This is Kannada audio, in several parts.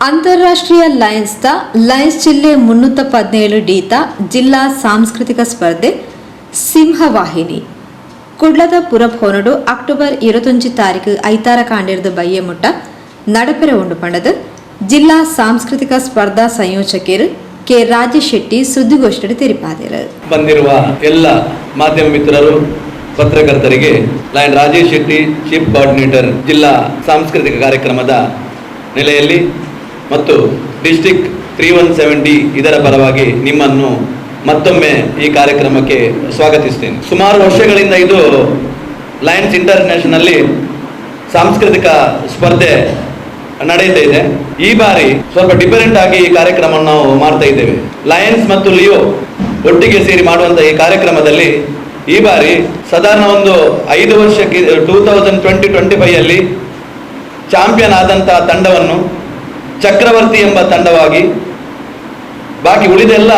ಅಂತಾರಾಷ್ಟ್ರೀಯ ಲಯನ್ಸ್ ಜಿಲ್ಲೆ 317 ಡೀತ ಜಿಲ್ಲಾ ಸಾಂಸ್ಕೃತಿಕ ಸ್ಪರ್ಧೆ ಸಿಂಹವಾಹಿನಿ ಕುಡ್ಲದ ಪುರಭವನಡು ಅಕ್ಟೋಬರ್ 25 ತಾರೀಕು ಐತಾರ ಕಾಂಡಿರದ ಬಯ್ಯಮುಟ್ಟ ನಡಪೆರ ಉಂಡು ಪಂಡದು ಜಿಲ್ಲಾ ಸಾಂಸ್ಕೃತಿಕ ಸ್ಪರ್ಧಾ ಸಂಯೋಜಕರು ಕೆ ರಾಜೇಶ್ ಶೆಟ್ಟಿ ಸುದ್ದಿಗೋಷ್ಠಿ ತೆರಿಪಾದರು. ಬಂದಿರುವ ಎಲ್ಲ ಮಾಧ್ಯಮ ಮಿತ್ರರು ಪತ್ರಕರ್ತರಿಗೆ lion Rajesh Shetty chief coordinator ಜಿಲ್ಲಾ ಸಾಂಸ್ಕೃತಿಕ ಕಾರ್ಯಕ್ರಮದ ನೆಲೆಯಲ್ಲಿ ಮತ್ತು ಡಿಸ್ಟ್ರಿಕ್ಟ್ 317D ಇದರ ಪರವಾಗಿ ನಿಮ್ಮನ್ನು ಮತ್ತೊಮ್ಮೆ ಈ ಕಾರ್ಯಕ್ರಮಕ್ಕೆ ಸ್ವಾಗತಿಸ್ತೇನೆ. ಸುಮಾರು ವರ್ಷಗಳಿಂದ ಇದು ಲಯನ್ಸ್ ಇಂಟರ್ನ್ಯಾಷನಲ್ಲಿ ಸಾಂಸ್ಕೃತಿಕ ಸ್ಪರ್ಧೆ ನಡೆಯುತ್ತಾ ಇದೆ. ಈ ಬಾರಿ ಸ್ವಲ್ಪ ಡಿಫರೆಂಟ್ ಆಗಿ ಈ ಕಾರ್ಯಕ್ರಮವನ್ನು ನಾವು ಮಾಡ್ತಾ ಇದ್ದೇವೆ. ಲಯನ್ಸ್ ಮತ್ತು ಲಿಯೋ ಒಟ್ಟಿಗೆ ಸೇರಿ ಮಾಡುವಂತಹ ಈ ಕಾರ್ಯಕ್ರಮದಲ್ಲಿ ಈ ಬಾರಿ ಸಾಧಾರಣ ಒಂದು 5 ವರ್ಷಕ್ಕೆ 2020-25 ಅಲ್ಲಿ ಚಾಂಪಿಯನ್ ಆದಂತಹ ತಂಡವನ್ನು ಚಕ್ರವರ್ತಿ ಎಂಬ ತಂಡವಾಗಿ, ಬಾಕಿ ಉಳಿದೆಲ್ಲ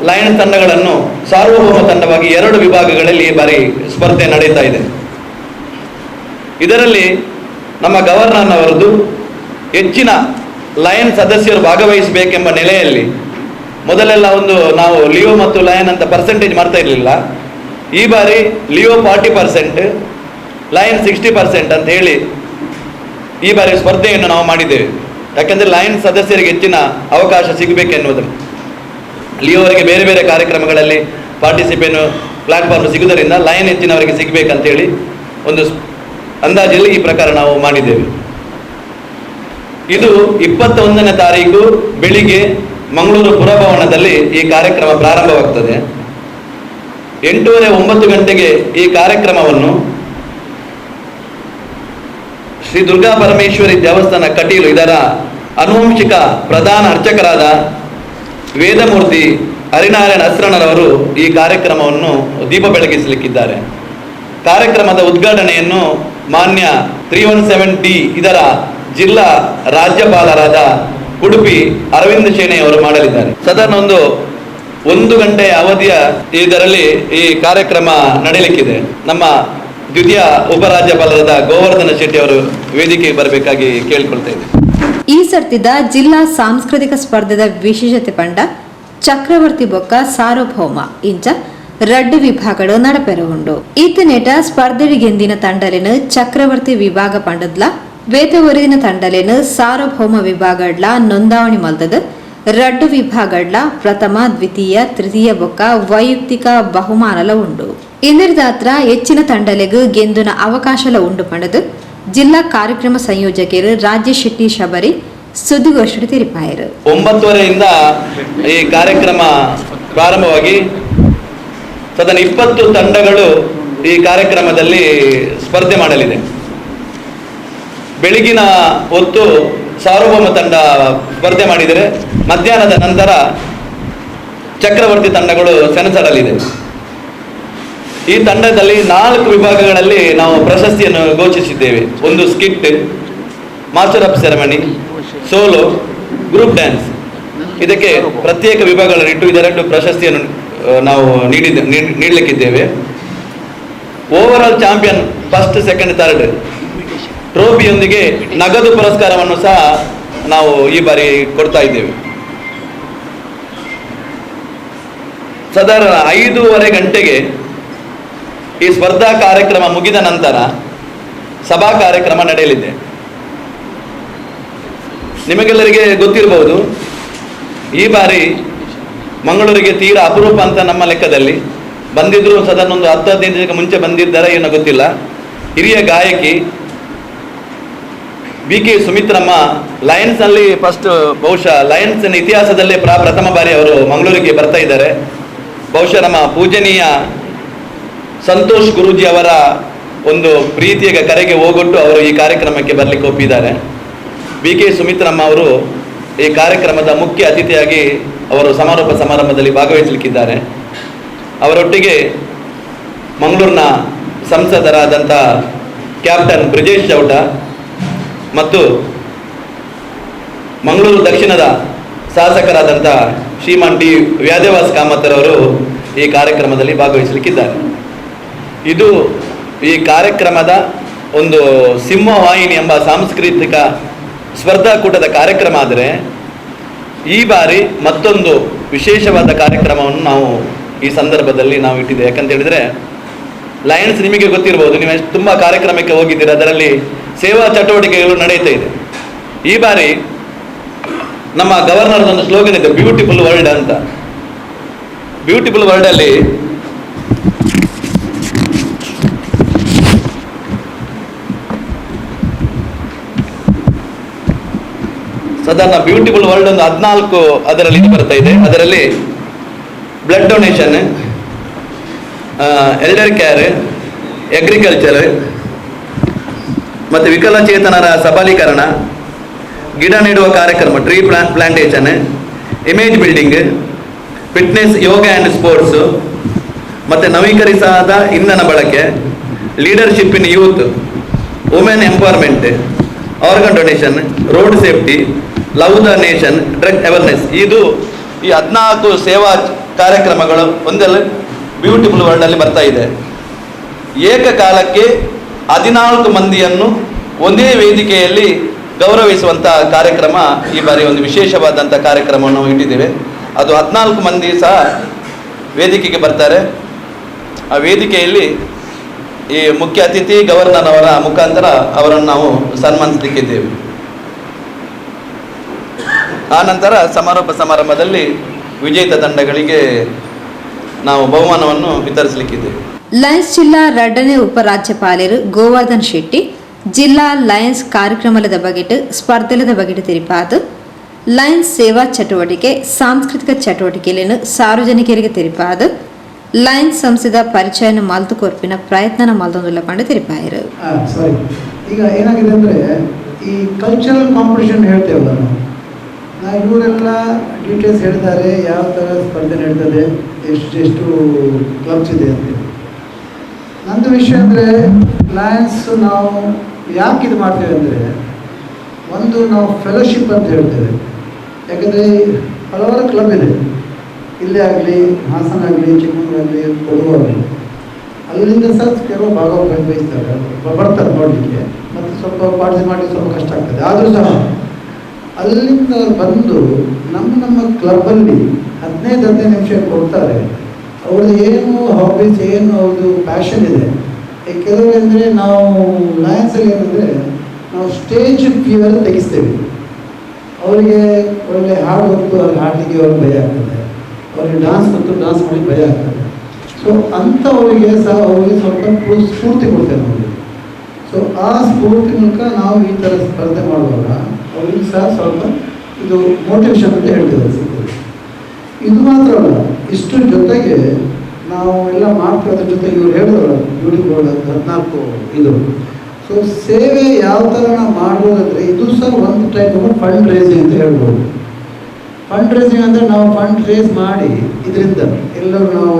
ಲಯನ್ಸ್ ತಂಡಗಳನ್ನು ಸಾರ್ವಭೌಮ ತಂಡವಾಗಿ 2 ವಿಭಾಗಗಳಲ್ಲಿ ಈ ಬಾರಿ ಸ್ಪರ್ಧೆ ನಡೀತಾ ಇದೆ. ಇದರಲ್ಲಿ ನಮ್ಮ ಗವರ್ನರ್ ಅವರದು ಹೆಚ್ಚಿನ ಲಯನ್ ಸದಸ್ಯರು ಭಾಗವಹಿಸಬೇಕೆಂಬ ನೆಲೆಯಲ್ಲಿ ಮೊದಲೆಲ್ಲ ನಾವು ಲಿಯೋ ಮತ್ತು ಲಯನ್ ಅಂತ ಪರ್ಸೆಂಟೇಜ್ ಮಾಡ್ತಾ ಇರಲಿಲ್ಲ. ಈ ಬಾರಿ ಲಿಯೋ 40%, ಲಯನ್ 60% ಅಂತ ಹೇಳಿ ಈ ಬಾರಿ ಸ್ಪರ್ಧೆಯನ್ನು ನಾವು ಮಾಡಿದ್ದೇವೆ. ಯಾಕೆಂದರೆ ಲಯನ್ ಸದಸ್ಯರಿಗೆ ಹೆಚ್ಚಿನ ಅವಕಾಶ ಸಿಗಬೇಕೆನ್ನುವುದು, ಲಿಯೋವರಿಗೆ ಬೇರೆ ಬೇರೆ ಕಾರ್ಯಕ್ರಮಗಳಲ್ಲಿ ಪಾರ್ಟಿಸಿಪೇಟ್ ಪ್ಲಾಟ್ಫಾರ್ಮ್ ಸಿಗುವುದರಿಂದ ಲಯನ್ ಹೆಚ್ಚಿನವರಿಗೆ ಸಿಗಬೇಕಂತೇಳಿ ಒಂದು ಅಂದಾಜಲ್ಲಿ ಈ ಪ್ರಕಾರ ನಾವು ಮಾಡಿದ್ದೇವೆ. ಇದು 21ನೇ ತಾರೀಕು ಬೆಳಿಗ್ಗೆ ಮಂಗಳೂರು ಪುರಭವನದಲ್ಲಿ ಈ ಕಾರ್ಯಕ್ರಮ ಪ್ರಾರಂಭವಾಗ್ತದೆ. 8:30-9 ಗಂಟೆಗೆ ಈ ಕಾರ್ಯಕ್ರಮವನ್ನು ಶ್ರೀ ದುರ್ಗಾ ಪರಮೇಶ್ವರಿ ದೇವಸ್ಥಾನ ಕಟೀಲು ಇದರ ಆನುವಂಶಿಕ ಪ್ರಧಾನ ಅರ್ಚಕರಾದ ವೇದಮೂರ್ತಿ ಹರಿನಾರಾಯಣ ಅಸ್ರಣರವರು ಈ ಕಾರ್ಯಕ್ರಮವನ್ನು ದೀಪ ಬೆಳಗಿಸಲಿಕ್ಕಿದ್ದಾರೆ. ಕಾರ್ಯಕ್ರಮದ ಉದ್ಘಾಟನೆಯನ್ನು ಮಾನ್ಯ 317D ಇದರ ಜಿಲ್ಲಾ ರಾಜ್ಯಪಾಲರಾದ ಉಡುಪಿ ಅರವಿಂದ ಶೇಣೆಯವರು ಮಾಡಲಿದ್ದಾರೆ. ಸಾಧಾರಣ ಒಂದು ಗಂಟೆಯ ಅವಧಿಯ ಇದರಲ್ಲಿ ಈ ಕಾರ್ಯಕ್ರಮ ನಡೆಯಲಿಕ್ಕಿದೆ. ನಮ್ಮ ದ್ವಿತೀಯ ಉಪರಾಜ್ಯಪಾಲರಾದ ಗೋವರ್ಧನ ಶೆಟ್ಟಿ ಅವರು ವೇದಿಕೆಗೆ ಬರಬೇಕಾಗಿ ಕೇಳಿಕೊಳ್ತಾ ಇದ್ದೇನೆ. ಈ ಸರ್ತಿದ ಜಿಲ್ಲಾ ಸಾಂಸ್ಕೃತಿಕ ಸ್ಪರ್ಧೆದ ವಿಶೇಷತೆ ಪಂಡ ಚಕ್ರವರ್ತಿ ಬೊಕ್ಕ ಸಾರ್ವಭೌಮ ಇಂಚ 2 ವಿಭಾಗಗಳು ನಡಪೆರ ಉಂಡು. ಈತನೇಟ ಸ್ಪರ್ಧೆಗೆಂದಿನ ತಂಡಲೇನು ಚಕ್ರವರ್ತಿ ವಿಭಾಗ ಪಂಡದ್ಲ ವೇತವರಿದಿನ ತಂಡಲೇನು ಸಾರ್ವಭೌಮ ವಿಭಾಗಡ್ಲ ನೋಂದಾವಣಿ ಮಲ್ತದ 2 ವಿಭಾಗಡ್ಲ ಪ್ರಥಮ, ದ್ವಿತೀಯ, ತೃತೀಯ ಬೊಕ್ಕ ವೈಯಕ್ತಿಕ ಬಹುಮಾನಲ ಉಂಡು. ಇಂದಿರದಾತ್ರ ಹೆಚ್ಚಿನ ತಂಡಲೆಗೂ ಗೆಂದುನ ಅವಕಾಶಲ ಉಂಡು ಪಂಡದು ಜಿಲ್ಲಾ ಕಾರ್ಯಕ್ರಮ ಸಂಯೋಜಕರು ರಾಜೇಶ್ ಶೆಟ್ಟಿ ಶಬರಿ ಸುದ್ದಿಗೋಷ್ಠಿ ತೆರಿಪಾಯರು. 9:30ರಿಂದ ಈ ಕಾರ್ಯಕ್ರಮ ಪ್ರಾರಂಭವಾಗಿ ಸಾಧಾರಣ 20 ತಂಡಗಳು ಈ ಕಾರ್ಯಕ್ರಮದಲ್ಲಿ ಸ್ಪರ್ಧೆ ಮಾಡಲಿದೆ. ಬೆಳಗಿನ ಹೊತ್ತು ಸಾರ್ವಭೌಮ ತಂಡ ಸ್ಪರ್ಧೆ ಮಾಡಿದರೆ ಮಧ್ಯಾಹ್ನದ ನಂತರ ಚಕ್ರವರ್ತಿ ತಂಡಗಳು ಸೆಣಸಾಡಲಿದೆ. ಈ ತಂಡದಲ್ಲಿ 4 ವಿಭಾಗಗಳಲ್ಲಿ ನಾವು ಪ್ರಶಸ್ತಿಯನ್ನು ಘೋಷಿಸಿದ್ದೇವೆ. ಒಂದು skit, master of ceremony, solo, group dance. ಇದಕ್ಕೆ ಪ್ರತ್ಯೇಕ ವಿಭಾಗಗಳನ್ನಿಟ್ಟು ಇದೆರಡು ಪ್ರಶಸ್ತಿಯನ್ನು ನಾವು ನೀಡಲಿಕ್ಕಿದ್ದೇವೆ. Overall champion first, second, third ಟ್ರೋಫಿಯೊಂದಿಗೆ ನಗದು ಪುರಸ್ಕಾರವನ್ನು ಸಹ ನಾವು ಈ ಬಾರಿ ಕೊಡ್ತಾ ಇದ್ದೇವೆ. ಸಾಧಾರಣ 5:30 ಗಂಟೆಗೆ ಈ ಸ್ಪರ್ಧಾ ಕಾರ್ಯಕ್ರಮ ಮುಗಿದ ನಂತರ ಸಭಾ ಕಾರ್ಯಕ್ರಮ ನಡೆಯಲಿದೆ. ನಿಮಗೆಲ್ಲರಿಗೆ ಗೊತ್ತಿರಬಹುದು, ಈ ಬಾರಿ ಮಂಗಳೂರಿಗೆ ತೀರಾ ಅಪರೂಪ ಅಂತ ನಮ್ಮ ಲೆಕ್ಕದಲ್ಲಿ ಬಂದಿದ್ರು. ಸಾಧಾರಣ ಒಂದು 10-15 ದಿನಕ್ಕೆ ಮುಂಚೆ ಬಂದಿದ್ದಾರೆ, ಏನೋ ಗೊತ್ತಿಲ್ಲ. ಹಿರಿಯ ಗಾಯಕಿ BK ಸುಮಿತ್ರಮ್ಮ ಲಯನ್ಸ್ ಅಲ್ಲಿ ಫಸ್ಟ್, ಬಹುಶಃ ಲಯನ್ಸ್ ಇತಿಹಾಸದಲ್ಲೇ ಪ್ರಥಮ ಬಾರಿ ಅವರು ಮಂಗಳೂರಿಗೆ ಬರ್ತಾ ಇದ್ದಾರೆ. ಬಹುಶಃ ನಮ್ಮ ಪೂಜನೀಯ ಸಂತೋಷ್ ಗುರೂಜಿ ಅವರ ಒಂದು ಪ್ರೀತಿಯ ಕರೆಗೆ ಹೋಗೊಟ್ಟು ಅವರು ಈ ಕಾರ್ಯಕ್ರಮಕ್ಕೆ ಬರಲಿಕ್ಕೆ ಒಪ್ಪಿದ್ದಾರೆ. BK ಸುಮಿತ್ರಮ್ಮ ಅವರು ಈ ಕಾರ್ಯಕ್ರಮದ ಮುಖ್ಯ ಅತಿಥಿಯಾಗಿ ಅವರು ಸಮಾರೋಪ ಸಮಾರಂಭದಲ್ಲಿ ಭಾಗವಹಿಸಲಿಕ್ಕಿದ್ದಾರೆ. ಅವರೊಟ್ಟಿಗೆ ಮಂಗಳೂರಿನ ಸಂಸದರಾದಂಥ ಕ್ಯಾಪ್ಟನ್ ಬ್ರಿಜೇಶ್ ಚೌಟ ಮತ್ತು ಮಂಗಳೂರು ದಕ್ಷಿಣದ ಶಾಸಕರಾದಂಥ ಶ್ರೀಮಾನ್ ಡಿ ವ್ಯಾದವಾಸ್ ಕಾಮತ್ತರವರು ಈ ಕಾರ್ಯಕ್ರಮದಲ್ಲಿ ಭಾಗವಹಿಸಲಿಕ್ಕಿದ್ದಾರೆ. ಇದು ಈ ಕಾರ್ಯಕ್ರಮದ ಒಂದು ಸಿಂಹವಾಹಿನಿ ಎಂಬ ಸಾಂಸ್ಕೃತಿಕ ಸ್ಪರ್ಧಾಕೂಟದ ಕಾರ್ಯಕ್ರಮ. ಆದರೆ ಈ ಬಾರಿ ಮತ್ತೊಂದು ವಿಶೇಷವಾದ ಕಾರ್ಯಕ್ರಮವನ್ನು ನಾವು ಈ ಸಂದರ್ಭದಲ್ಲಿ ನಾವು ಇಟ್ಟಿದ್ದೇವೆ. ಯಾಕಂತ ಹೇಳಿದರೆ ಲಯನ್ಸ್ ನಿಮಗೆ ಗೊತ್ತಿರ್ಬೋದು, ನೀವು ತುಂಬ ಕಾರ್ಯಕ್ರಮಕ್ಕೆ ಹೋಗಿದ್ದೀರಿ, ಅದರಲ್ಲಿ ಸೇವಾ ಚಟುವಟಿಕೆಗಳು ನಡೀತಾ ಇದೆ. ಈ ಬಾರಿ ನಮ್ಮ ಗವರ್ನರ್ ಒಂದು ಸ್ಲೋಗನ್ ಇದೆ, ಬ್ಯೂಟಿಫುಲ್ ವರ್ಲ್ಡ್ ಅಂತ. ಬ್ಯೂಟಿಫುಲ್ ವರ್ಲ್ಡಲ್ಲಿ ಸಾಧಾರಣ ಬ್ಯೂಟಿಫುಲ್ ವರ್ಲ್ಡ್ ಒಂದು 14 ಅದರಲ್ಲಿ ಇದು ಬರ್ತಾ ಇದೆ. ಅದರಲ್ಲಿ blood donation, elder care, agriculture, ಮತ್ತು ವಿಕಲಚೇತನರ ಸಬಲೀಕರಣ, ಗಿಡ ನೆಡುವ ಕಾರ್ಯಕ್ರಮ, tree plantation, image building, fitness, yoga and sports, ಮತ್ತು ನವೀಕರಿಸಾದ ಇಂಧನ ಬಳಕೆ, leadership in youth, women empowerment, organ donation, road safety, love the nation, drug awareness. ಇದು ಈ 14 ಸೇವಾ ಕಾರ್ಯಕ್ರಮಗಳು ಒಂದೆಲ್ಲ ಬ್ಯೂಟಿಫುಲ್ ವರ್ಲ್ಡಲ್ಲಿ ಬರ್ತಾ ಇದೆ. ಏಕಕಾಲಕ್ಕೆ 14 ಮಂದಿಯನ್ನು ಒಂದೇ ವೇದಿಕೆಯಲ್ಲಿ ಗೌರವಿಸುವಂಥ ಕಾರ್ಯಕ್ರಮ ಈ ಬಾರಿ ಒಂದು ವಿಶೇಷವಾದಂಥ ಕಾರ್ಯಕ್ರಮವನ್ನು ಇಟ್ಟಿದ್ದೇವೆ. ಅದು 14 ಮಂದಿ ಸಹ ವೇದಿಕೆಗೆ ಬರ್ತಾರೆ. ಆ ವೇದಿಕೆಯಲ್ಲಿ ಈ ಮುಖ್ಯ ಅತಿಥಿ ಗವರ್ನರ್ ಅವರ ಮುಖಾಂತರ ಅವರನ್ನು ನಾವು ಸನ್ಮಾನಿಸಲಿಕ್ಕಿದ್ದೇವೆ. ಆ ನಂತರ ಸಮಾರೋಪ ಸಮಾರಂಭದಲ್ಲಿ ವಿಜೇತ ತಂಡಗಳಿಗೆ ನಾವು ಬಹುಮಾನವನ್ನು ವಿತರಿಸಲಿಕ್ಕಿದ್ದೇವೆ. ಲಯನ್ಸ್ ಜಿಲ್ಲಾ 2ನೇ ಉಪರಾಜ್ಯಪಾಲರು ಗೋವರ್ಧನ್ ಶೆಟ್ಟಿ ಜಿಲ್ಲಾ ಲಯನ್ಸ್ ಕಾರ್ಯಕ್ರಮದ ಬಗೆಟ್ ಸ್ಪರ್ಧೆಲದ ಬಗೆಟ್ ತೆರಿಪಾದು ಲಯನ್ಸ್ ಸೇವಾ ಚಟುವಟಿಕೆ ಸಾಂಸ್ಕೃತಿಕ ಚಟುವಟಿಕೆಯನ್ನು ಸಾರ್ವಜನಿಕರಿಗೆ ತೆರಿಪಾದು ಲಯನ್ಸ್ ಸಂಸ್ಥೆದ ಪರಿಚಯನ ಮಾಲ್ತು ಕೊರ್ಪಿನ ಪ್ರಯತ್ನ ಮಾಲ್ತೊಂದುಲ್ಲ ಪಂಡ ತೆರಿಪಾಯರು. ಸಾರಿ, ಈಗ ಏನಾಗಿದೆ ಅಂದರೆ ಈ ಕಲ್ಚರಲ್ ಕಾಂಪಿಟೇಷನ್ ಹೇಳ್ತೇವಲ್ಲ ನಾವು, ಇವರೆಲ್ಲ ಡೀಟೇಲ್ಸ್ ಹೇಳಿದ್ದಾರೆ, ಯಾವ ಥರ ಸ್ಪರ್ಧೆ ನಡೀತದೆ, ಎಷ್ಟು ಕ್ಲಬ್ಸ್ ಇದೆ ಅಂತೇಳಿ. ನಂದು ವಿಷಯ ಅಂದರೆ ಲಯನ್ಸ್ ನಾವು ಯಾಕೆ ಇದು ಮಾಡ್ತೇವೆ ಅಂದರೆ, ಒಂದು ನಾವು ಫೆಲೋಶಿಪ್ ಅಂತ ಹೇಳ್ತೇವೆ. ಯಾಕಂದರೆ ಹಲವಾರು ಕ್ಲಬ್ ಇದೆ, ಇಲ್ಲೇ ಆಗಲಿ, ಹಾಸನ ಆಗಲಿ, ಚಿಕ್ಕಮಗಳೂರಾಗಲಿ, ಕೊಡಗು ಆಗಲಿ, ಅಲ್ಲಿಂದ ಸಹ ಕೆಲವು ಭಾಗವಹಿಸ್ತಾರೆ, ಬರ್ತಾರೆ ನೋಡಲಿಕ್ಕೆ, ಮತ್ತು ಸ್ವಲ್ಪ ಪಾರ್ಟಿಸಿಪೇಟ್ ಮಾಡಲಿಕ್ಕೆ ಸ್ವಲ್ಪ ಕಷ್ಟ ಆಗ್ತದೆ. ಆದರೂ ಸಹ ಅಲ್ಲಿಂದ ಬಂದು ನಮ್ಮ ಕ್ಲಬ್ಬಲ್ಲಿ 15 ನಿಮಿಷ ಕೊಡ್ತಾರೆ. ಅವ್ರದ್ದು ಏನು ಹಾಬೀಸ್, ಏನು ಅವ್ರದ್ದು ಪ್ಯಾಷನ್ ಇದೆ. ಕೆಲವು ಅಂದರೆ ನಾವು ಲಯನ್ಸಲ್ಲಿ ಏನಂದರೆ ನಾವು ಸ್ಟೇಜ್ ಫಿಯರ್ ತೆಗಿಸ್ತೇವೆ. ಅವರಿಗೆ ಒಳ್ಳೆ ಹಾಡು ಹೊತ್ತು ಅವ್ರಿಗೆ ಹಾಡಲಿಕ್ಕೆ ಅವ್ರಿಗೆ ಭಯ ಆಗ್ತದೆ, ಅವರಿಗೆ ಡ್ಯಾನ್ಸ್ ಮತ್ತು ಡ್ಯಾನ್ಸ್ ಮಾಡಲಿಕ್ಕೆ ಭಯ ಆಗ್ತದೆ. ಸೊ ಅಂಥವರಿಗೆ ಸಹ ಅವರಿಗೆ ಸ್ವಲ್ಪ ಸ್ಫೂರ್ತಿ ಕೊಡ್ತೇವೆ ನಾವು. ಸೊ ಆ ಸ್ಫೂರ್ತಿ ಮೂಲಕ ನಾವು ಈ ಥರ ಸ್ಪರ್ಧೆ ಮಾಡುವಾಗ ಅವರಿಗೆ ಸಹ ಸ್ವಲ್ಪ ಇದು ಮೋಟಿವೇಶನ್ ಅಂತ ಹೇಳ್ತೇವೆ ಸಿಗ್ತದೆ. ಇದು ಮಾತ್ರ ಅಲ್ಲ, ಇಷ್ಟರ ಜೊತೆಗೆ ನಾವು ಎಲ್ಲ ಮಾಡ್ತಿರೋದ್ರ ಜೊತೆಗೆ ಇವ್ರು ಹೇಳಿದವಲ್ಲ ಬ್ಯೂಟಿಫುಲ್ 14 ಇದು. ಸೊ ಸೇವೆ ಯಾವ ಥರ ನಾವು ಮಾಡ್ಬೋದಂದರೆ ಇದು ಸಹ ಒಂದು ಟೈಪ್ ಫಂಡ್ ರೇಸಿಂಗ್ ಅಂತ ಹೇಳ್ಬೋದು. ಫಂಡ್ ರೇಸಿಂಗ್ ಅಂದರೆ ನಾವು ಫಂಡ್ ರೇಸ್ ಮಾಡಿ ಇದರಿಂದ ಎಲ್ಲರೂ ನಾವು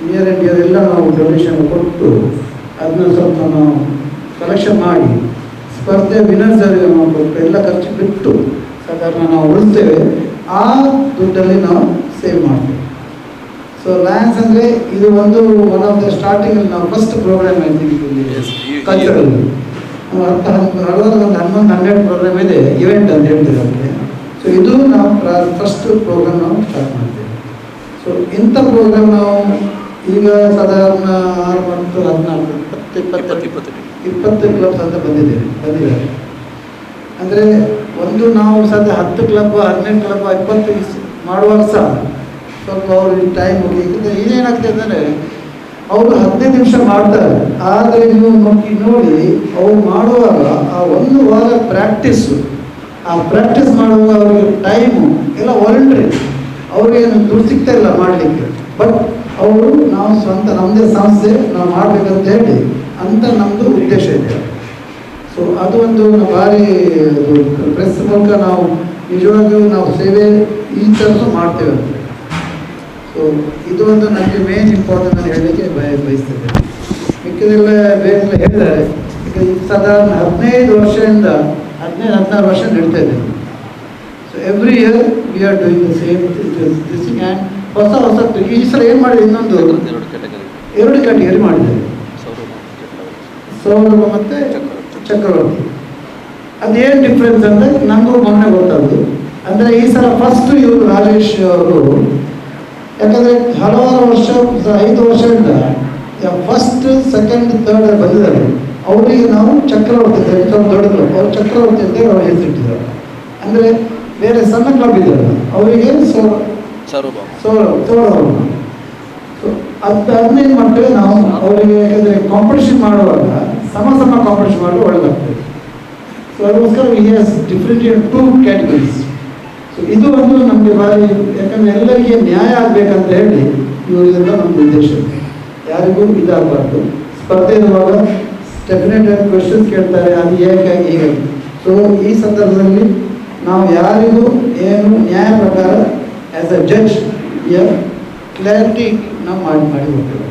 ನಿಯರ್ ಇಂಡಿಯಾ ಎಲ್ಲ ನಾವು ಡೊನೇಷನ್ ಕೊಟ್ಟು ಅದನ್ನ ಸ್ವಲ್ಪ ನಾವು ಕಲೆಕ್ಷನ್ ಮಾಡಿ ಸ್ಪರ್ಧೆ ವಿನರ್ಸರಿಗೆ ನಾವು ಕೊಟ್ಟು ಎಲ್ಲ ಖರ್ಚು ಬಿಟ್ಟು ಸಾಧಾರಣ ನಾವು ಉಳಿಸ್ತೇವೆ. ಆ ದುಡ್ಡಲ್ಲಿ ನಾವು ಸೇವ್ ಮಾಡ್ತೇವೆ. ಸೊ ಲಯನ್ಸ್ ಅಂದರೆ ಇದು ಒಂದು ಒನ್ ಆಫ್ ದ ಸ್ಟಾರ್ಟಿಂಗಲ್ಲಿ ನಾವು ಫಸ್ಟ್ ಪ್ರೋಗ್ರಾಮ್ ಆಯ್ತೀವಿ ಕಲ್ಚರಲ್ಲಿ. ನಾವು 11 ಪ್ರೋಗ್ರಾಮ್ ಇದೆ, ಇವೆಂಟ್ ಅಂತ ಹೇಳ್ತೀವಿ ಅದಕ್ಕೆ. ಸೊ ಇದು ನಾವು ಫಸ್ಟ್ ಪ್ರೋಗ್ರಾಮ್ ನಾವು ಸ್ಟಾರ್ಟ್ ಮಾಡ್ತೇವೆ. ಸೊ ಇಂಥ ಪ್ರೋಗ್ರಾಮ್ ನಾವು ಈಗ ಸಾಧಾರಣ 6 ಮತ್ತು 14 20 ಕ್ಲಬ್ಸ್ ಅಂತ ಬಂದಿದ್ದಾರೆ. ಅಂದರೆ ಒಂದು ನಾವು ಸದ್ಯ 10 ಕ್ಲಬ್ 12 ಕ್ಲಬ್ 20 ಮಾಡುವಾಗ ಸಹ ಸ್ವಲ್ಪ ಅವ್ರಿಗೆ ಟೈಮ್ ಹೋಗಿ. ಏನೇನಾಗ್ತದೆ ಅಂದರೆ ಅವರು 15 ನಿಮಿಷ ಮಾಡ್ತಾರೆ, ಆದರೆ ನೀವು ನೋಡಿ ಅವ್ರು ಮಾಡುವಾಗ ಆ 1 ವಾರ ಪ್ರಾಕ್ಟೀಸು, ಆ ಪ್ರಾಕ್ಟೀಸ್ ಮಾಡುವಾಗ ಅವ್ರಿಗೆ ಟೈಮು ಎಲ್ಲ ವಾಲಂಟ್ರಿ, ಅವ್ರಿಗೇನು ದುಡ್ಡು ಸಿಗ್ತಾ ಇಲ್ಲ ಮಾಡಲಿಕ್ಕೆ. ಬಟ್ ಅವರು ನಾವು ಸ್ವಂತ ನಮ್ಮದೇ ಸಂಸ್ಥೆ ನಾವು ಮಾಡಬೇಕಂತ ಹೇಳಿ ಅಂತ ನಮ್ಮದು ಉದ್ದೇಶ ಇದೆ. ಸೊ ಅದು ಒಂದು ಭಾರಿ ಪ್ರೆಸ್ ಮೂಲಕ ನಾವು ನಿಜವಾಗಿಯೂ ನಾವು ಸೇವೆ ಈ ಥರನೂ ಮಾಡ್ತೇವೆ ಅಂತ. ಸೊ ಇದು ಒಂದು ನನಗೆ ಮೇನ್ ಇಂಪಾರ್ಟೆಂಟ್ ಅಂತ ಹೇಳಲಿಕ್ಕೆ ಬಯಸ್ತೇನೆ. ಮಿಕ್ಕಿದೆಲ್ಲ ಬೇರೆ ಹೇಳಿದ್ದಾರೆ. ಈಗ ಸಾಧಾರಣ 15 ವರ್ಷದಿಂದ 16 ವರ್ಷ ನಡೀತಾ ಇದೆ. So every year we are doing the same thing. And ಹೊಸ ಈ ಸಲ ಏನು ಮಾಡಿದೆ, ಇನ್ನೊಂದು 2 ಕ್ಯಾಟಗರಿ ಮಾಡಿದ್ದಾರೆ, ಸೌರಭ ಮತ್ತು ಚಕ್ರವರ್ತಿ. ಅದೇನು ಡಿಫ್ರೆನ್ಸ್ ಅಂದರೆ ನನಗೂ ಮೊನ್ನೆ ಗೊತ್ತಾದ್ದು. ಅಂದರೆ ಈ ಸಲ ಫಸ್ಟ್ ಇವರು ರಾಜೇಶ್ ಅವರು, ಯಾಕಂದರೆ ಹಲವಾರು ವರ್ಷ 5 ವರ್ಷದಿಂದ ಫಸ್ಟ್ ಸೆಕೆಂಡ್ ಥರ್ಡ್ ಬಂದಿದ್ದಾರೆ. ಅವರಿಗೆ ನಾವು ಚಕ್ರವರ್ತಿ ದೊಡ್ಡ ಕ್ಲಬ್, ಅವ್ರು ಚಕ್ರವರ್ತಿ ಅಂತ ಅವ್ರು ಹೆಸರಿಟ್ಟಿದ್ದಾರೆ. ಅಂದರೆ ಬೇರೆ ಸಣ್ಣ ಕ್ಲಬ್ ಇದ್ದಾರೆ, ಅವರಿಗೆ ಸೌರಭ. ಅದನ್ನೇನು ಮಾಡ್ತೇವೆ ನಾವು ಅವರಿಗೆ, ಯಾಕಂದರೆ ಕಾಂಪಿಟೇಷನ್ ಮಾಡುವಾಗ ಸಮ ಕಾಂಪಿಟೇಷನ್ ಮಾಡಲು ಒಳ್ಳೆದಾಗ್ತದೆ. ಸೊ ಅದಕ್ಕೋಸ್ಕರ we has different 2 categories. So ಇದು ಒಂದು ನಮಗೆ ಭಾರಿ, ಯಾಕಂದರೆ ಎಲ್ಲರಿಗೆ ನ್ಯಾಯ ಆಗಬೇಕಂತ ಹೇಳಿ ಇವರಿಂದ ನಮ್ಮ ಉದ್ದೇಶ. ಯಾರಿಗೂ ಇದಾಗಬಾರ್ದು. ಸ್ಪರ್ಧೆ ಇರುವಾಗ ಡೆಫಿನೆಟ್ ಆಗಿ ಕ್ವೆಶನ್ಸ್ ಕೇಳ್ತಾರೆ, ಅದು ಹೇಗಾಗಿ ಹೀಗಾಗಿ. ಸೊ ಈ ಸಂದರ್ಭದಲ್ಲಿ ನಾವು ಯಾರಿಗೂ ಏನು ನ್ಯಾಯ ಪ್ರಕಾರ ಆ್ಯಸ್ ಅ ಜಡ್ಜ್ ಕ್ಲಾರಿಟಿ ನಾವು ಮಾಡಿ ಹೋಗ್ತೇವೆ.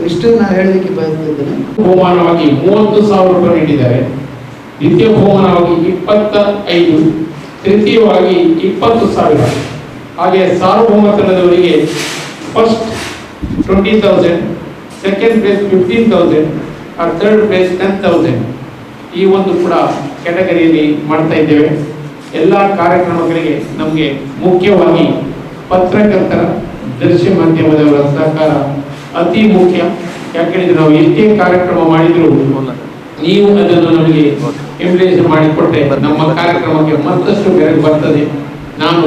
ಇಷ್ಟು ನಾನು ಹೇಳಲಿಕ್ಕೆ ಬಯಸ್ತಿದ್ದೇನೆ. ಬಹುಮಾನವಾಗಿ 30,000 ರೂಪಾಯಿ ನೀಡಿದ್ದಾರೆ. ದ್ವಿತೀಯ ಬಹುಮಾನವಾಗಿ 25, ತೃತೀಯವಾಗಿ 20,000. ಹಾಗೆ ಸಾರ್ವಭೌಮ ತಂಡದವರಿಗೆ first 20,000, second place 15,000, third place 10,000. ಈ ಒಂದು ಕೂಡ ಕ್ಯಾಟಗರಿಯಲ್ಲಿ ಮಾಡ್ತಾ ಇದ್ದೇವೆ. ಎಲ್ಲ ಕಾರ್ಯಕ್ರಮಗಳಿಗೆ ನಮಗೆ ಮುಖ್ಯವಾಗಿ ಪತ್ರಕರ್ತರ, ದೃಶ್ಯ ಮಾಧ್ಯಮದವರ ಸಹಕಾರ ಅತಿ ಮುಖ್ಯ. ಯಾಕೆಂದ್ರೆ ನಾವು ಎಷ್ಟೇ ಕಾರ್ಯಕ್ರಮ ಮಾಡಿದ್ರು ನೀವು ಅದನ್ನು ನಮಗೆ ಇಂಪ್ಲಿಮೆಂಟ್ ಮಾಡಿಕೊಟ್ಟೆ ನಮ್ಮ ಕಾರ್ಯಕ್ರಮಕ್ಕೆ ಮತ್ತಷ್ಟು ಬೆರಗು ಬರ್ತದೆ. ನಾನು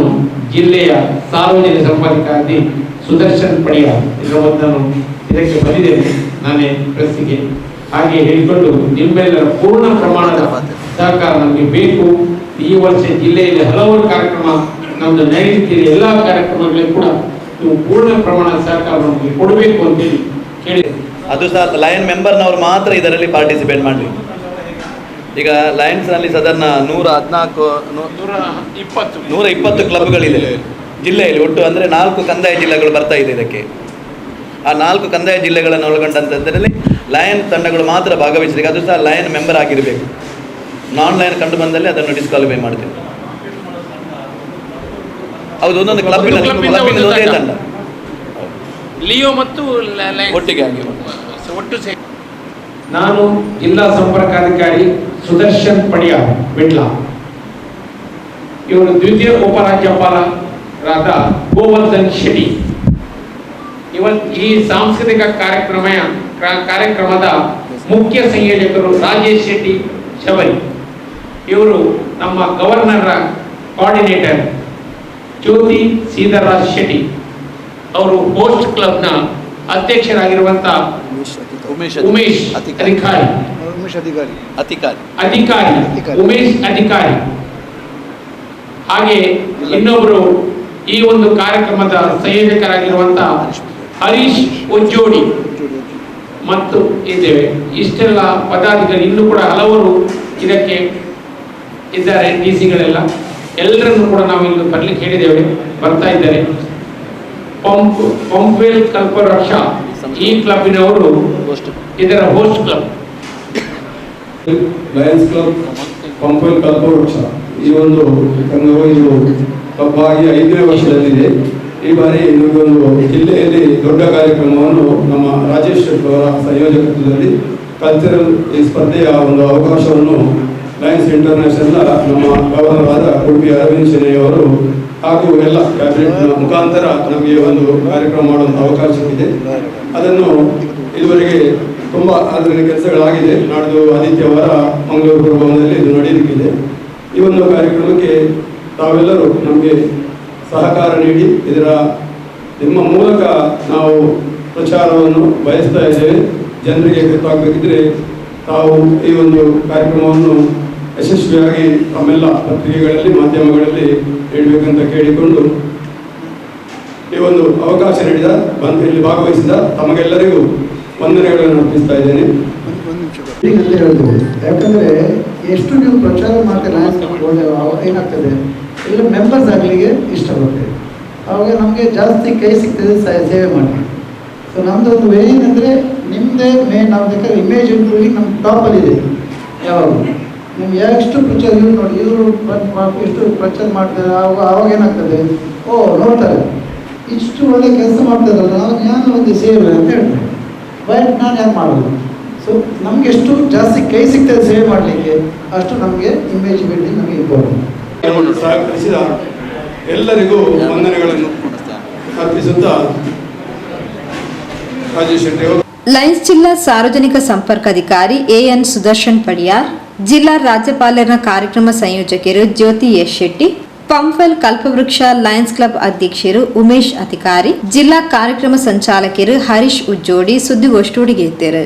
ಜಿಲ್ಲೆಯ ಸಾರ್ವಜನಿಕ ಸಂಪರ್ಕಾಧಿಕಾರಿ ಸುದರ್ಶನ್ ಪಡಿಯ ಇದಕ್ಕೆ ಬಂದಿದ್ದೇನೆ ನಾನೇ ಪ್ರೆಸ್ಸಿಗೆ. ಹಾಗೆ ಹೇಳಿಕೊಂಡು ನಿಮ್ಮೆಲ್ಲರ ಪೂರ್ಣ ಪ್ರಮಾಣದ ಸಹಕಾರ ನಮಗೆ ಬೇಕು. ಈ ವರ್ಷ ಜಿಲ್ಲೆಯಲ್ಲಿ ಹಲವಾರು ಕಾರ್ಯಕ್ರಮ ನಮ್ಮದು ನಡೆಯುತ್ತಿದೆ. ಎಲ್ಲ ಕಾರ್ಯಕ್ರಮಗಳಿಗೂ ಕೂಡ ನೀವು ಪೂರ್ಣ ಪ್ರಮಾಣದ ಸಹಕಾರ ನಮಗೆ ಕೊಡಬೇಕು ಅಂತೇಳಿ ಕೇಳಿದೆ. ಅದು ಸಹ ಲಯನ್ ಮೆಂಬರ್ನವರು ಮಾತ್ರ ಇದರಲ್ಲಿ ಪಾರ್ಟಿಸಿಪೇಟ್ ಮಾಡಲಿ. ಈಗ ಲಯನ್ಸ್ನಲ್ಲಿ ಸಾಧಾರಣ 120 ಕ್ಲಬ್ಗಳಿದೆ ಜಿಲ್ಲೆಯಲ್ಲಿ ಒಟ್ಟು. ಅಂದರೆ 4 ಕಂದಾಯ ಜಿಲ್ಲೆಗಳು ಬರ್ತಾ ಇದೆ ಇದಕ್ಕೆ. ಆ 4 ಕಂದಾಯ ಜಿಲ್ಲೆಗಳನ್ನು ಒಳಗೊಂಡಂಥದ್ರಲ್ಲಿ ಲಯನ್ ತಂಡಗಳು ಮಾತ್ರ ಭಾಗವಹಿಸಲಿಕ್ಕೆ, ಅದು ಸಹ ಲಯನ್ ಮೆಂಬರ್ ಆಗಿರಬೇಕು. ನಾನ್ ಲಯನ್ ಕಂಡು ಬಂದಲ್ಲಿ ಅದನ್ನು ಡಿಸ್ಕ್ವಾಲಿಫೈ ಮಾಡ್ತೇವೆ. ಹೌದು, ಒಂದೊಂದು ಕ್ಲಬ್ಬಿನ ಒಂದೇ ತಂಡ ಲಿಯೋ ಮತ್ತು ಒಟ್ಟಿಗೆ ಆಗಿ ಒಟ್ಟು ನಾನು ಜಿಲ್ಲಾ ಸಂಪರ್ಕಾಧಿಕಾರಿ ಸುದರ್ಶನ್ ಪಡಿಯ ಬಿಡ್ಲಾ. ಇವರು ದ್ವಿತೀಯ ಉಪರಾಜ್ಯಪಾಲರಾದ ಗೋವರ್ಧನ್ ಶೆಟ್ಟಿ. ಈ ಸಾಂಸ್ಕೃತಿಕ ಕಾರ್ಯಕ್ರಮದ ಮುಖ್ಯ ಸಂಯೋಜಕರು ರಾಜೇಶ್ ಶೆಟ್ಟಿ ಶಬರಿ. ಇವರು ನಮ್ಮ ಗವರ್ನರ್ ಕೋಆರ್ಡಿನೇಟರ್ ಜ್ಯೋತಿ ಶ್ರೀಧರರಾಜ್ ಶೆಟ್ಟಿ. ಅವರು ಹೋಸ್ಟ್ ಕ್ಲಬ್ನ ಅಧ್ಯಕ್ಷರಾಗಿರುವಂತ ಉಮೇಶ್ ಅಧಿಕಾರಿ. ಉಮೇಶ್ ಅಧಿಕಾರಿ. ಹಾಗೆ ಇನ್ನೊಬ್ಬರು ಈ ಒಂದು ಕಾರ್ಯಕ್ರಮದ ಸಂಯೋಜಕರಾಗಿರುವಂತ ಹರೀಶ್ ಉಜ್ಜೋಡಿ ಮತ್ತು ಇದ್ದೇವೆ. ಇಷ್ಟೆಲ್ಲ ಪದಾಧಿಕಾರಿ ಇನ್ನೂ ಕೂಡ ಹಲವರು ಇದಕ್ಕೆ ಇದ್ದಾರೆ. ಡಿಸಿಗಳೆಲ್ಲ ಎಲ್ಲರನ್ನು ಕೂಡ ನಾವು ಇಲ್ಲಿ ಬರ್ಲಿಕ್ಕೆ ಹೇಳಿದ್ದೇವೆ, ಬರ್ತಾ ಇದ್ದಾರೆ. ಪಂಪ್ವೆಲ್ ಕಲ್ಪವೃಕ್ಷ ಈ ಕ್ಲಬ್ಬಿನವರು ಇದರ host club. Lions club Pumpwell ಕಲ್ಪವೃಕ್ಷ ಈ ಒಂದು ಇದು ಕ್ಲಬ್ ಆಗಿ 5ನೇ ವರ್ಷದಲ್ಲಿದೆ. ಈ ಬಾರಿ ಒಂದು ಜಿಲ್ಲೆಯಲ್ಲಿ ದೊಡ್ಡ ಕಾರ್ಯಕ್ರಮವನ್ನು ನಮ್ಮ ರಾಜೇಶ್ ಅವರ ಸಂಯೋಜಕತ್ವದಲ್ಲಿ ಕಲ್ಚರಲ್ ಈ ಸ್ಪರ್ಧೆಯ ಒಂದು ಅವಕಾಶವನ್ನು ಲಯನ್ಸ್ ಇಂಟರ್ನ್ಯಾಷನಲ್ ನಮ್ಮ ಗವರ್ನರ್ ಆದ ಉಡುಪಿ ಅರವಿಂದ್ ಶೆಣೈ ಅವರು ಹಾಗೂ ಎಲ್ಲ ಕ್ಯಾಬಿನೆಟ್ನ ಮುಖಾಂತರ ನಮಗೆ ಒಂದು ಕಾರ್ಯಕ್ರಮ ಮಾಡುವಂಥ ಅವಕಾಶ ಇದೆ. ಅದನ್ನು ಇದುವರೆಗೆ ತುಂಬ ಅದರಲ್ಲಿ ಕೆಲಸಗಳಾಗಿದೆ. ನಾಡ್ದು ಆದಿತ್ಯವಾರ ಮಂಗಳೂರು ಭವನದಲ್ಲಿ ಇದು ನಡೆಯಲಿಕ್ಕಿದೆ. ಈ ಒಂದು ಕಾರ್ಯಕ್ರಮಕ್ಕೆ ತಾವೆಲ್ಲರೂ ನಮಗೆ ಸಹಕಾರ ನೀಡಿ ನಿಮ್ಮ ಮೂಲಕ ನಾವು ಪ್ರಚಾರವನ್ನು ಬಯಸ್ತಾ ಇದ್ದೇವೆ. ಜನರಿಗೆ ಗೊತ್ತಾಗಬೇಕಿದ್ರೆ ತಾವು ಈ ಒಂದು ಕಾರ್ಯಕ್ರಮವನ್ನು ಯಶಸ್ವಿಯಾಗಿ ತಮ್ಮೆಲ್ಲ ಪತ್ರಿಕೆಗಳಲ್ಲಿ ಮಾಧ್ಯಮಗಳಲ್ಲಿ ನೀಡಬೇಕಂತ ಕೇಳಿಕೊಂಡು ಈ ಒಂದು ಅವಕಾಶ ನೀಡಿದ ಇಲ್ಲಿ ಭಾಗವಹಿಸಿದ ತಮಗೆಲ್ಲರಿಗೂ ವಂದನೆಗಳನ್ನು ಅರ್ಪಿಸ್ತಾ ಇದ್ದೇನೆ. ಅಂತ ಹೇಳ್ಬೋದು. ಯಾಕಂದರೆ ಎಷ್ಟು ನೀವು ಪ್ರಚಾರ ಮಾಡ್ತೀರಾ ಏನಾಗ್ತದೆ, ಇಲ್ಲ ಮೆಂಬರ್ಸ್ ಆಗಲಿಕ್ಕೆ ಇಷ್ಟಪಡ್ತೇವೆ. ಆವಾಗ ನಮಗೆ ಜಾಸ್ತಿ ಕೈ ಸಿಗ್ತದೆ ಸೇವೆ ಮಾಡಿ. ಸೊ ನಮ್ಮದು ಒಂದು ವೇ ಏನಂದರೆ ನಿಮ್ಮದೇ ನಾವು ಬೇಕಾದ್ರೆ ಇಮೇಜ್ ಇಂಪ್ರೂವಿಂಗ್ ನಮ್ಮ ಟಾಪಲ್ಲಿದೆ. ಯಾವಾಗ ನಿಮ್ಗೆ ಎಷ್ಟು ಪ್ರಚಾರ ಇವ್ರು ನೋಡಿ, ಇವರು ಎಷ್ಟು ಪ್ರಚಾರ ಮಾಡ್ತಾರೆ, ಆವಾಗ ಏನಾಗ್ತದೆ, ನೋಡ್ತಾರೆ ಇಷ್ಟು ಒಳ್ಳೆ ಕೆಲಸ ಮಾಡ್ತಾರಲ್ಲ, ನಾನು ಒಂದು ಸೇವೆ ಅಂತ ಹೇಳ್ತಾರೆ. ಬಟ್ ನಾನು ಯಾರು ಮಾಡೋದು. ಸೊ ನಮ್ಗೆ ಎಷ್ಟು ಜಾಸ್ತಿ ಕೈ ಸಿಗ್ತದೆ ಸೇವೆ ಮಾಡಲಿಕ್ಕೆ, ಅಷ್ಟು ನಮಗೆ ಇಮೇಜ್ ಬಿಲ್ಡಿಂಗ್ ನಮಗೆ ಇಂಪಾರ್ಟೆಂಟ್. ಸಹಕರಿಸಿದ ಎಲ್ಲರಿಗೂ ವಂದನೆಗಳನ್ನು ಅರ್ಪಿಸುತ್ತಾ ರಾಜೇಶ್ ಶೆಟ್ಟಿ ಅವರು. ಲಯನ್ಸ್ ಜಿಲ್ಲಾ ಸಾರ್ವಜನಿಕ ಸಂಪರ್ಕಾಧಿಕಾರಿ ಎಎನ್ ಸುದರ್ಶನ್ ಪಡಿಯಾರ್, ಜಿಲ್ಲಾ ರಾಜ್ಯಪಾಲರ ಕಾರ್ಯಕ್ರಮ ಸಂಯೋಜಕರು ಜ್ಯೋತಿ ಎಸ್ ಶೆಟ್ಟಿ, ಪಂಫಲ್ ಕಲ್ಪವೃಕ್ಷ ಲಯನ್ಸ್ ಕ್ಲಬ್ ಅಧ್ಯಕ್ಷರು ಉಮೇಶ್ ಅಧಿಕಾರಿ, ಜಿಲ್ಲಾ ಕಾರ್ಯಕ್ರಮ ಸಂಚಾಲಕರು ಹರೀಶ್ ಉಜ್ಜೋಡಿ ಸುದ್ದಿಗೋಷ್ಠಿಗೆ ಇದ್ದರು.